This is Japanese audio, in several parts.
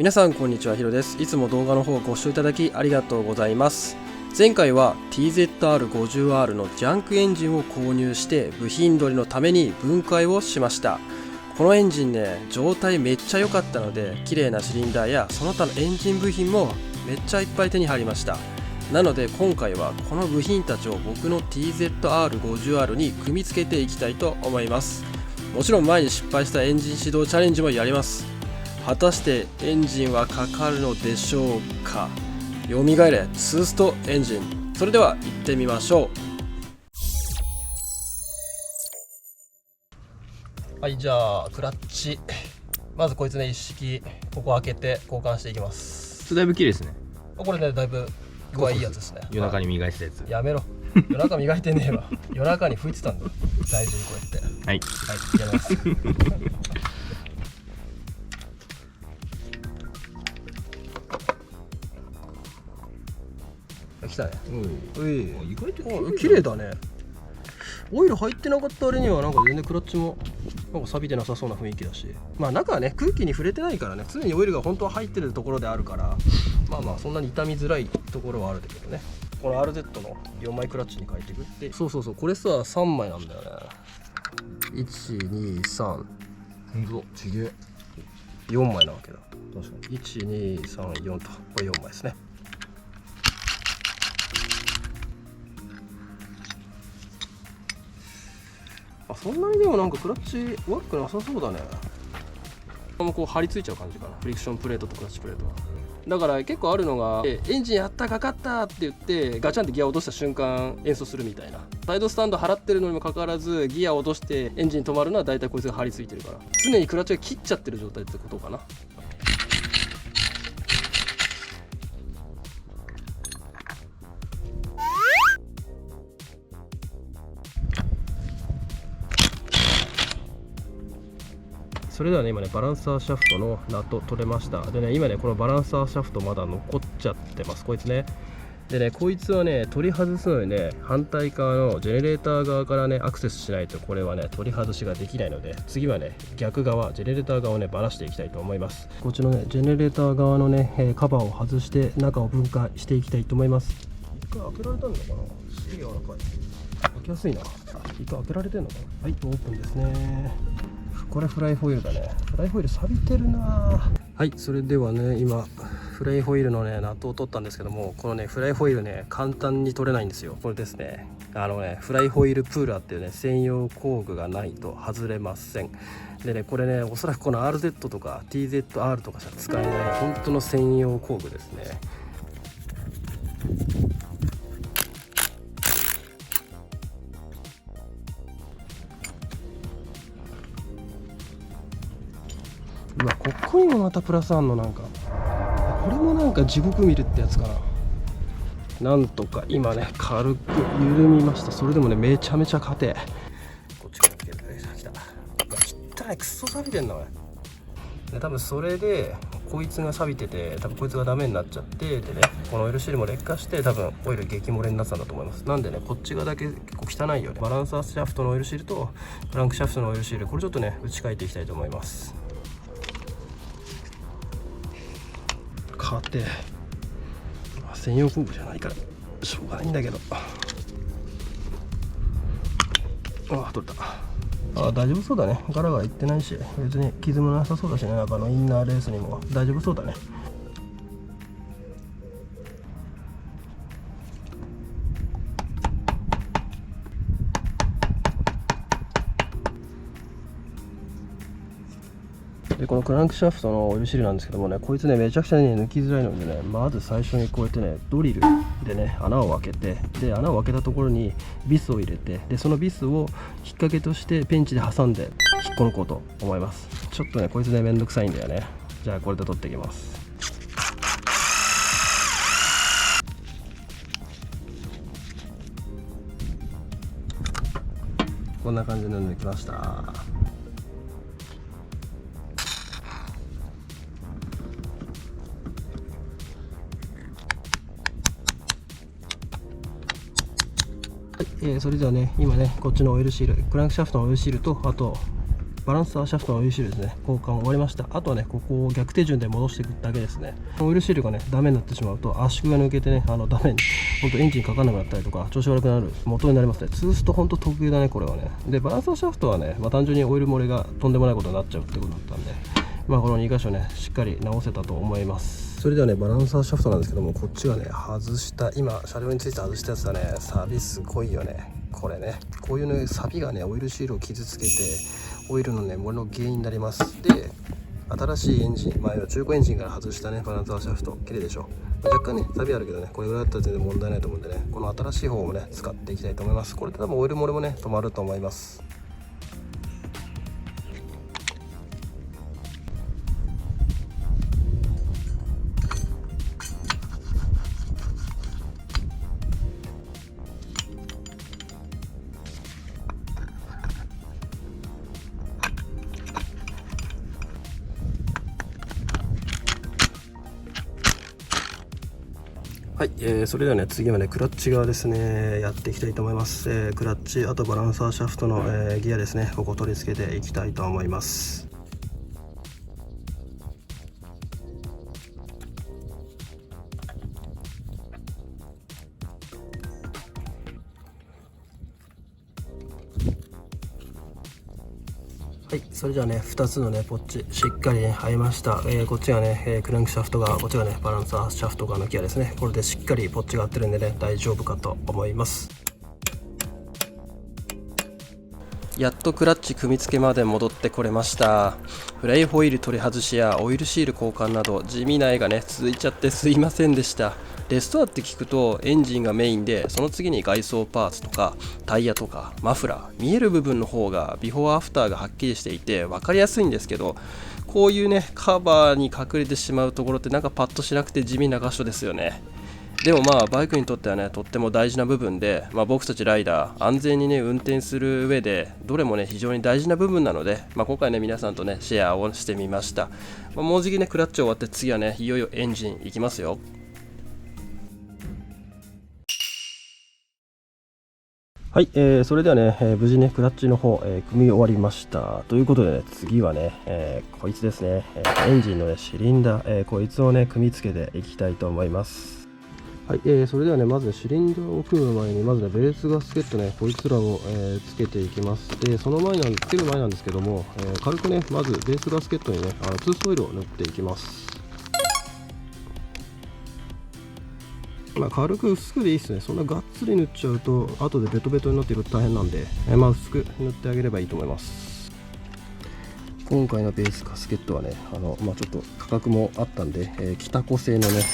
皆さんこんにちは、ヒロです。いつも動画の方ご視聴いただきありがとうございます。前回は TZR50R のジャンクエンジンを購入して部品取りのために分解をしました。このエンジンね、状態めっちゃ良かったので、綺麗なシリンダーやその他のエンジン部品もめっちゃいっぱい手に入りました。なので今回はこの部品たちを僕の TZR50R に組み付けていきたいと思います。もちろん前に失敗したエンジン始動チャレンジもやります。果たしてエンジンはかかるのでしょうか。よみがえれツーストエンジン。それでは行ってみましょう。はい、じゃあクラッチ、まずこいつね、一式ここ開けて交換していきます。だいぶ綺麗ですね。これね、だいぶ具合いいやつですね。夜中に磨いてたやつ。やめろ、夜中磨いてねえわ。夜中に拭いてたんだ、大事にこうやって。はいはい、やります来たね。意外と綺麗だね。オイル入ってなかった割にはなんか全然クラッチもなんか錆びてなさそうな雰囲気だし、まあ中はね空気に触れてないからね、常にオイルが本当は入ってるところであるから、まあそんなに傷みづらいところはあるけどね。この RZ の4枚クラッチに変えていくって、そうこれさ3枚なんだよね。123、ちげえ。4枚なわけだ。確かに1234と、これ4枚ですね。そんなにでもなんかクラッチ悪くなさそうだね。こう張り付いちゃう感じかな、フリクションプレートとクラッチプレートは。だから結構あるのが、エンジンやったかかったって言ってガチャンってギアを落とした瞬間演奏するみたいな。サイドスタンド払ってるのにもかかわらずギアを落としてエンジン止まるのは大体こいつが張り付いてるから、常にクラッチが切っちゃってる状態ってことかな。それではね、今ねバランサーシャフトのナット取れました。でね、今ねこのバランサーシャフトまだ残っちゃってます、こいつね。でね、こいつはね取り外すのにね、反対側のジェネレーター側からねアクセスしないとこれはね取り外しができないので、次はね逆側ジェネレーター側をねばらしていきたいと思います。こっちのねジェネレーター側のねカバーを外して中を分解していきたいと思います。一回開けられたのかな。すげえ柔らかい。開けやすいな。一回開けられてんのかな。はい、オープンですね。これフライホイールだね。フライホイール錆びてるな。はい、それではね今フライホイールのねナットを取ったんですけども、このねフライホイールね簡単に取れないんですよ。これですね、フライホイールプーラーっていうね専用工具がないと外れません。でね、これねおそらくこの RZ とか TZR とかしか使えない本当の専用工具ですね。うわ、ここにもまたプラスあんの。なんかこれもなんか地獄見るってやつかな。なんとか今ね軽く緩みました。それでもねめちゃめちゃ硬て。こっちからつけるね。来た。汚い、クソ錆びてんなおい。で多分それでこいつが錆びてて、多分こいつがダメになっちゃって、でねこのオイルシールも劣化して多分オイル激漏れになってたんだと思います。なんでねこっち側だけ結構汚いよね。バランサーシャフトのオイルシールとクランクシャフトのオイルシール、これちょっとね打ち替えていきたいと思います。専用工具じゃないからしょうがないんだけど、取れた。大丈夫そうだね。ガラガラいってないし別に傷もなさそうだしね。中のインナーレースにも大丈夫そうだね。でこのクランクシャフトのオイルシールなんですけどもね、こいつねめちゃくちゃね抜きづらいのでね、まず最初にこうやってねドリルでね穴を開けて、で穴を開けたところにビスを入れて、でそのビスを引っ掛けとしてペンチで挟んで引っこ抜こうと思います。ちょっとねこいつねめんどくさいんだよね。じゃあこれで取っていきます。こんな感じで抜きました。それではね今ねこっちのオイルシール、クランクシャフトのオイルシールと、あとバランサーシャフトのオイルシールですね、交換終わりました。あとはね、ここを逆手順で戻していくだけですね。オイルシールがね、ダメになってしまうと、圧縮が抜けてね、ダメに、本当エンジンかかんなくなったりとか、調子悪くなる元になりますね。ツースト本当特有だね、これはね。で、バランサーシャフトはね、単純にオイル漏れがとんでもないことになっちゃうってことだったんで、この2箇所ね、しっかり直せたと思います。それではね、バランサーシャフトなんですけども、こっちがね、外した、今、車両について外したやつだね、サビすごいよね。これね、こういうね、サビがね、オイルシールを傷つけて、オイルのね、漏れの原因になります。で、新しいエンジン、中古エンジンから外したね、バランサーシャフト、綺麗でしょ。若干ね、サビあるけどね、これぐらいだったら全然問題ないと思うんでね、この新しい方もね、使っていきたいと思います。これで多分オイル漏れもね、止まると思います。はい、それではね、次はね、クラッチ側ですね、やっていきたいと思います。クラッチ、あとバランサーシャフトの、ギアですね、ここ取り付けていきたいと思います。はい、それじゃあね、2つのね、ポッチ、しっかりね、合いました。こっちがね、クランクシャフト側、こっちがね、バランサーシャフト側のギアですね。これでしっかりポッチが合ってるんでね、大丈夫かと思います。やっとクラッチ組み付けまで戻ってこれました。フライホイール取り外しやオイルシール交換など地味な絵がね続いちゃってすいませんでした。レストアって聞くとエンジンがメインで、その次に外装パーツとかタイヤとかマフラー、見える部分の方がビフォーアフターがはっきりしていて分かりやすいんですけど、こういうねカバーに隠れてしまうところってなんかパッとしなくて地味な箇所ですよね。でもバイクにとってはねとっても大事な部分で、僕たちライダー安全にね運転する上でどれもね非常に大事な部分なので、今回ね皆さんとねシェアをしてみました。もうじきねクラッチ終わって次はねいよいよエンジンいきますよ。はい、それではね、無事ねクラッチの方、組み終わりましたということで、ね、次はね、こいつですね、エンジンの、ね、シリンダー、こいつをね組み付けていきたいと思います。はい、それではねまずねシリンダーを組む前にまずねベースガスケットねこいつらを、つけていきます。でその前つける前なんですけども、軽くねまずベースガスケットにねツーストオイルを塗っていきます。軽く薄くでいいですね。そんながっつり塗っちゃうと後でベトベトになっていると大変なんで、薄く塗ってあげればいいと思います。今回のベースガスケットはねちょっと価格もあったんで、北コ製のね、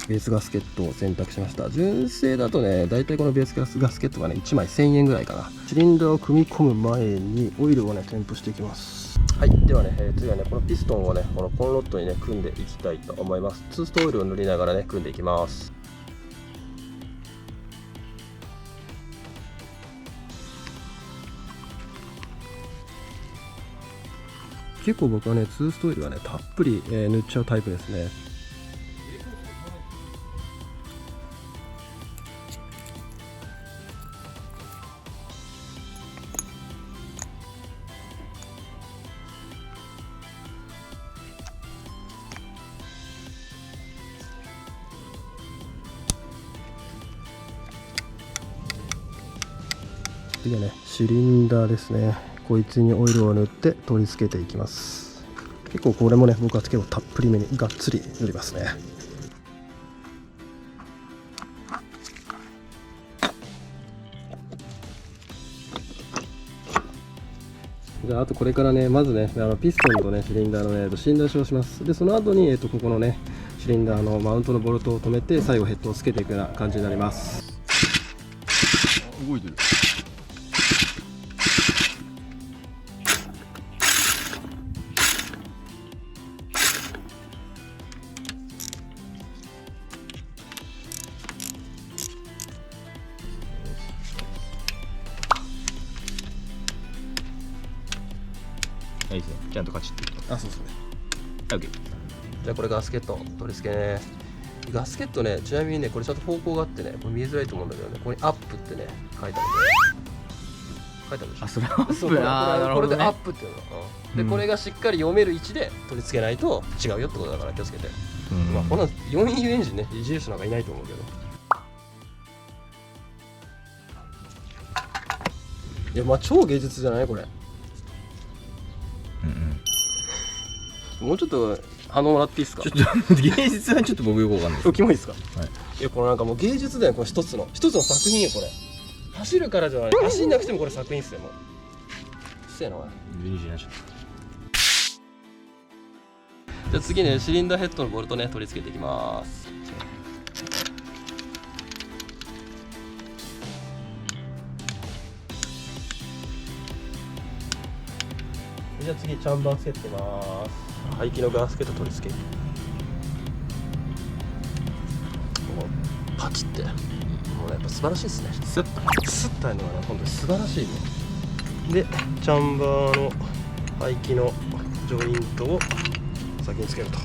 ベースガスケットを選択しました。純正だとねだいたいこのベースガスケットがね1枚1000円ぐらいかな。シリンダーを組み込む前にオイルをね添付していきます。はい、ではね、次はねこのピストンをねこのコンロッドにね組んでいきたいと思います。ツーストオイルを塗りながらね組んでいきます。結構僕はねツーストオイルはねたっぷり、塗っちゃうタイプですね。次はねシリンダーですね。こいつにオイルを塗って取り付けていきます。結構これもね僕は結構たっぷりめにがっつり塗りますね。じゃああとこれからねまずねピストンとねシリンダーのね芯出しをします。でその後にここのねシリンダーのマウントのボルトを止めて最後ヘッドをつけていくような感じになります。動いてる。いいですね。ちゃんとカチッといきます。そうですね。はい、OK。じゃあこれガスケット取り付けね。ガスケットねちなみにねこれちゃんと方向があってねこれ見えづらいと思うんだけどねここにアップってね書いてあるんで、書いてあるでしょ。あ、それアッそうプ。ああ、なるほどね。これでアップっていうの、でこれがしっかり読める位置で取り付けないと違うよってことだから気をつけて、まあこんな 4EU エンジンねいじる人なんかいないと思うけど、いやまあ超芸術じゃないこれ。もうちょっと反応もらっていいですか。ちょっと芸術はちょっと僕よくわかんないです。キモいですか。はい。いやこれなんかもう芸術だよ、これ一つの作品よこれ。走るからじゃない、走んなくてもこれ作品っすよもう。せやなおい。じゃあ次ね、シリンダーヘッドのボルトね取り付けていきます。じゃあ次チャンバーつけていきます。排気のガスケット取り付け。パチって、もうねやっぱ素晴らしいですね。スッとやるのがね本当に素晴らしいね。でチャンバーの排気のジョイントを先につけると。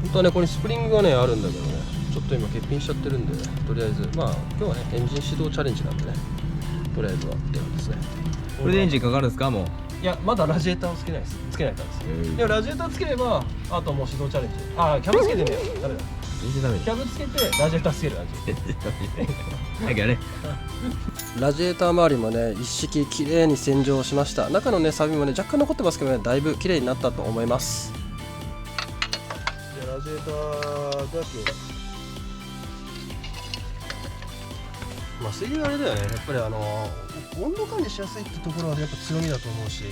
本当はねこれスプリングがねあるんだけどね、ちょっと今欠品しちゃってるんで、とりあえずまあ今日はねエンジン始動チャレンジなんでね、とりあえずはって感じですね。これでエンジンかかるんですかもう。いやまだラジエーターをつけないです。つけないからです。でもラジエーターつければあともう始動チャレンジ。あキャブつけてみよう。ダメだ。全然ダメキャブつけてラジエーターつける。だけどね。ラジエーター周りもね一式きれいに洗浄しました。中のねサビもね若干残ってますけどね、だいぶきれいになったと思います。じゃあラジエーターどうやってまあ水流あれだよね、やっぱり温度管理しやすいってところはやっぱ強みだと思うし、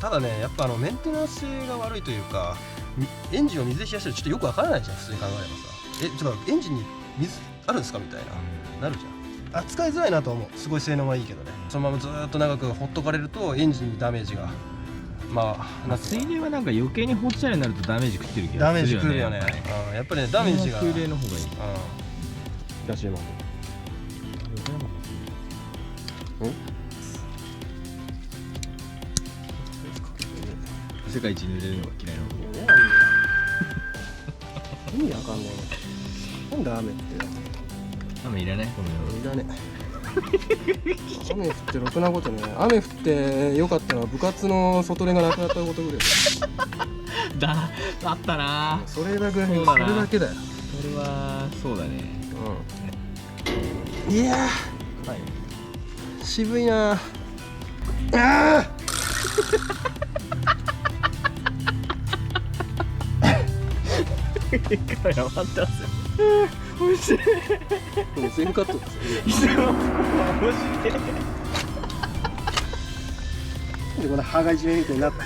ただねやっぱメンテナンス性が悪いというか、エンジンを水で冷やしてるとちょっとよくわからないじゃん普通に考えればさ。ちょっとエンジンに水あるんですかみたいな、なるじゃん。扱いづらいなと思う。すごい性能はいいけどね、そのままずっと長くほっとかれるとエンジンにダメージがまあ水冷はなんか余計に放置車両になるとダメージ食ってる気ダメーがするよね。ジくるよね。やっぱりねダメージが水冷の方がいい。出します。世界一濡れるのが嫌いなの。意味わかんないね。なんだ雨って。雨いらないこの世。いらね。雨降ってろくなことね。雨降ってよかったのは部活の外練がなくなったことぐらい。あったな。それだけだよ。それだけだよ。それはそうだね。いやー、はい、渋いなあ。カメラ回ってますよ。おいしい。もう全カットですよ。でこの羽がいじめみたいになった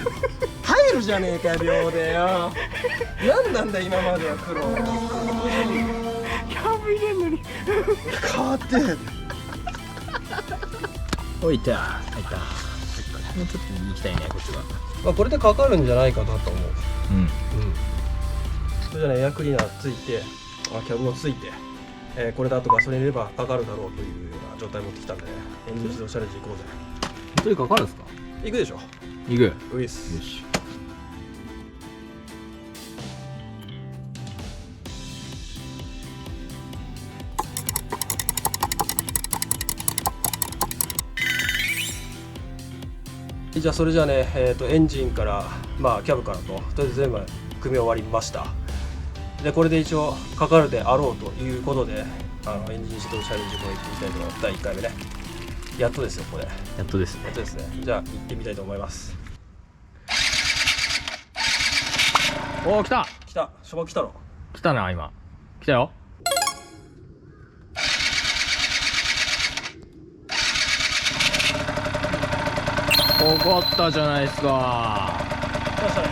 入るじゃねえかよ秒でよ。何なんだ今までは黒キャブ入れんのに変わっておいた入った。もうちょっと行きたいねこっちは。まあこれでかかるんじゃないかなと思う。うんそれじゃねエアクリーナーついてキャブもついて、これだとかそれ入れればかかるだろうというような状態持ってきたんでね、エンジン始動チャレンジ行こうぜ。本当にかかるんですか。行くでしょ。行く。ウイス。よし。じゃあそれじゃあね、エンジンからまあキャブからとりあえず全部組み終わりました。でこれで一応かかるであろうということでエンジン始動チャレンジも行ってみたいと思います。第1回目ね、やっとですよこれ。やっとですね。やっとですね。じゃあ行ってみたいと思います。おお来た来た。初号来たろ。来たな今。来たよ。かかったじゃないですか。来ましたね。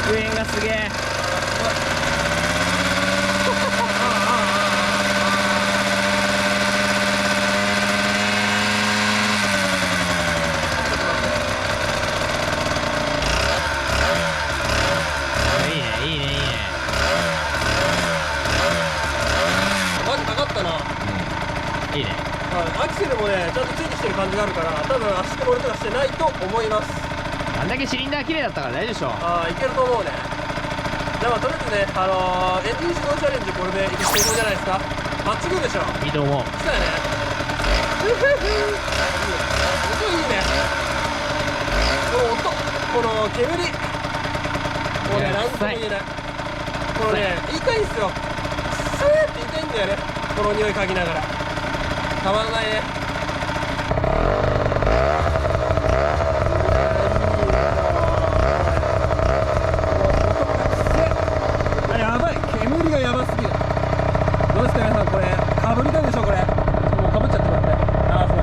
白煙がすげえ。いいね。アクセルもねちゃんとついてきてる感じがあるから、多分足で俺とかしてないと思います。あんだけシリンダー綺麗だったから大丈夫でしょ。ああ、いけると思うね。じゃあとりあえずね、エンジン始動チャレンジこれで成功じゃないですか。間違うでしょ。いいと思う。来たよね。音いいね。この音、この煙、もうね、なんとも言えない。このね、言いたいんですよ。スーって言いたいんだよね。この匂い嗅ぎながら。たまらないね。やばい、煙がやばすぎる。どうですか皆さん、これかぶりたいでしょ。これもうかぶっちゃってますね。あー、すいま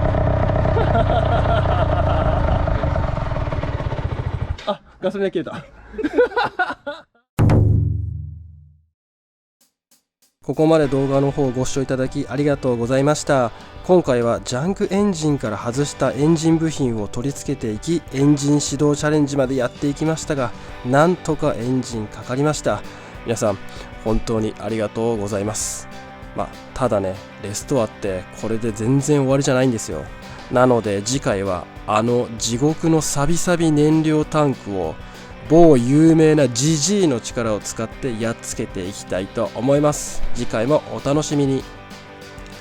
せん。あ、ガソリンが切れた。ここまで動画の方をご視聴いただきありがとうございました。今回はジャンクエンジンから外したエンジン部品を取り付けていき、エンジン始動チャレンジまでやっていきましたが、なんとかエンジンかかりました。皆さん本当にありがとうございます。ただね、レストアってこれで全然終わりじゃないんですよ。なので次回は地獄のサビサビ燃料タンクを某有名なジジイの力を使ってやっつけていきたいと思います。次回もお楽しみに。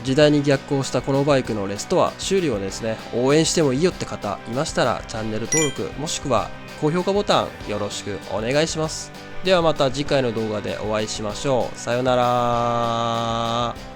時代に逆行したこのバイクのレストア修理をですね、応援してもいいよって方いましたらチャンネル登録もしくは高評価ボタンよろしくお願いします。ではまた次回の動画でお会いしましょう。さようなら。